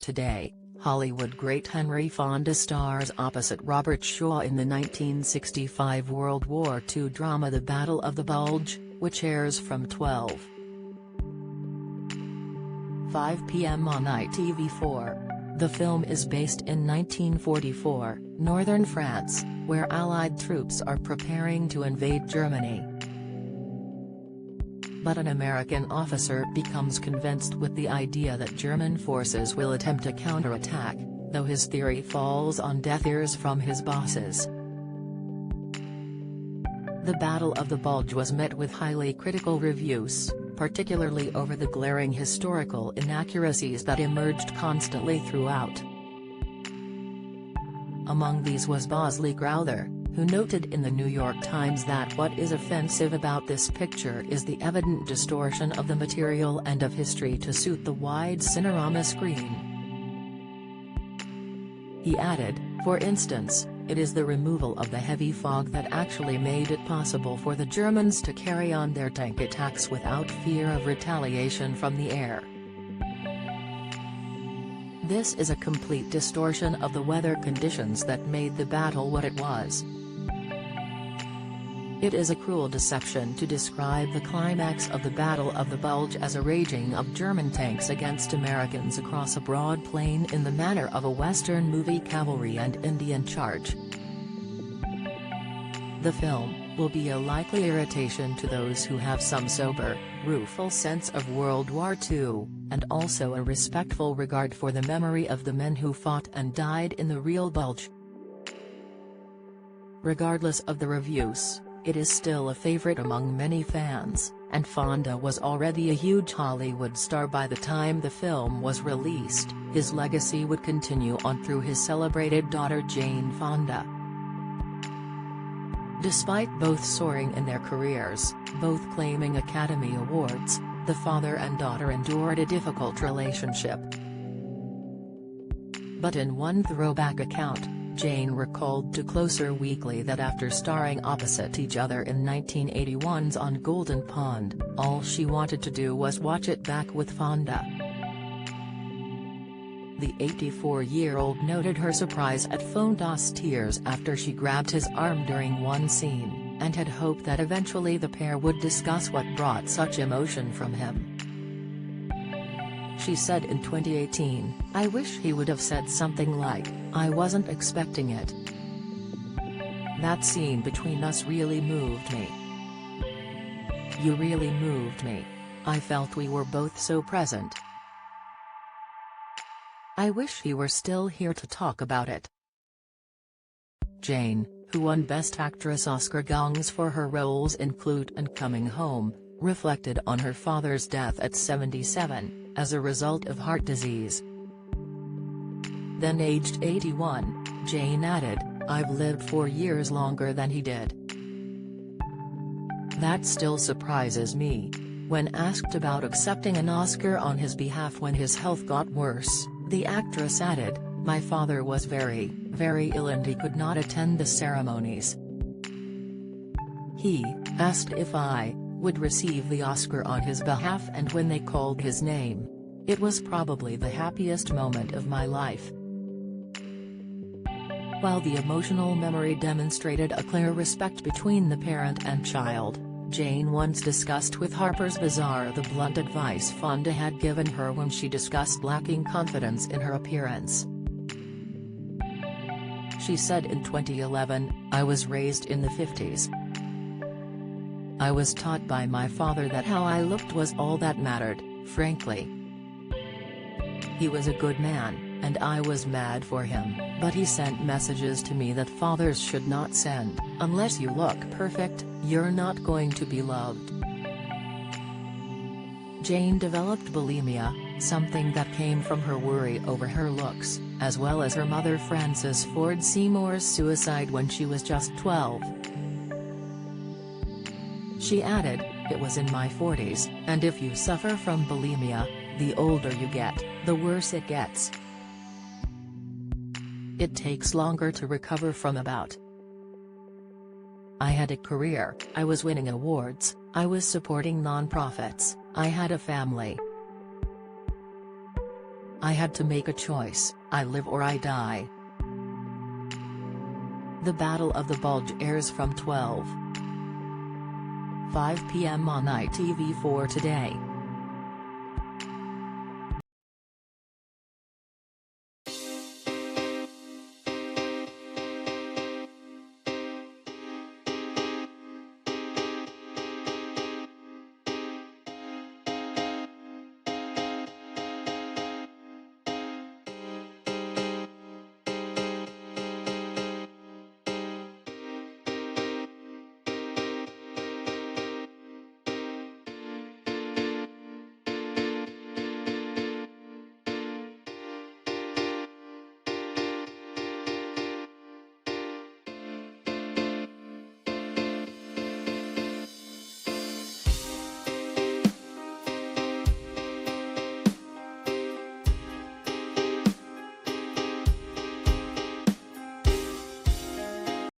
Today, Hollywood great Henry Fonda stars opposite Robert Shaw in the 1965 World War II drama The Battle of the Bulge, which airs from 12:05 p.m. on ITV4. The film is based in 1944, northern France, where Allied troops are preparing to invade Germany. But an American officer becomes convinced with the idea that German forces will attempt a counterattack, though his theory falls on deaf ears from his bosses. The Battle of the Bulge was met with highly critical reviews, particularly over the glaring historical inaccuracies that emerged constantly throughout. Among these was Bosley Crowther, who noted in the New York Times that what is offensive about this picture is the evident distortion of the material and of history to suit the wide Cinerama screen. He added, for instance, it is the removal of the heavy fog that actually made it possible for the Germans to carry on their tank attacks without fear of retaliation from the air. This is a complete distortion of the weather conditions that made the battle what it was. It is a cruel deception to describe the climax of the Battle of the Bulge as a raging of German tanks against Americans across a broad plain in the manner of a Western movie cavalry and Indian charge. The film will be a likely irritation to those who have some sober, rueful sense of World War II, and also a respectful regard for the memory of the men who fought and died in the real Bulge. Regardless of the reviews, it is still a favorite among many fans, and Fonda was already a huge Hollywood star by the time the film was released. His legacy would continue on through his celebrated daughter Jane Fonda. Despite both soaring in their careers, both claiming Academy Awards, the father and daughter endured a difficult relationship. But in one throwback account, Jane recalled to Closer Weekly that after starring opposite each other in 1981's On Golden Pond, all she wanted to do was watch it back with Fonda. The 84-year-old noted her surprise at Fonda's tears after she grabbed his arm during one scene, and had hoped that eventually the pair would discuss what brought such emotion from him. She said in 2018, "I wish he would have said something like, 'I wasn't expecting it. That scene between us really moved me. You really moved me. I felt we were both so present. I wish he were still here to talk about it.'" Jane, who won Best Actress Oscar gongs for her roles in Clute and Coming Home, reflected on her father's death at 77, as a result of heart disease. Then aged 81, Jane added, "I've lived 4 years longer than he did. That still surprises me." When asked about accepting an Oscar on his behalf when his health got worse, the actress added, "My father was very, very ill and he could not attend the ceremonies. He asked if I would receive the Oscar on his behalf, and when they called his name, it was probably the happiest moment of my life." While the emotional memory demonstrated a clear respect between the parent and child, Jane once discussed with Harper's Bazaar the blunt advice Fonda had given her when she discussed lacking confidence in her appearance. She said in 2011, "I was raised in the 50s. I was taught by my father that how I looked was all that mattered, frankly. He was a good man, and I was mad for him, but he sent messages to me that fathers should not send. Unless you look perfect, you're not going to be loved." Jane developed bulimia, something that came from her worry over her looks, as well as her mother Frances Ford Seymour's suicide when she was just 12. She added, "It was in my 40s, and if you suffer from bulimia, the older you get, the worse it gets. It takes longer to recover from about. I had a career, I was winning awards, I was supporting non-profits, I had a family. I had to make a choice, I live or I die. The Battle of the Bulge airs from 12:05 p.m. on ITV4 today.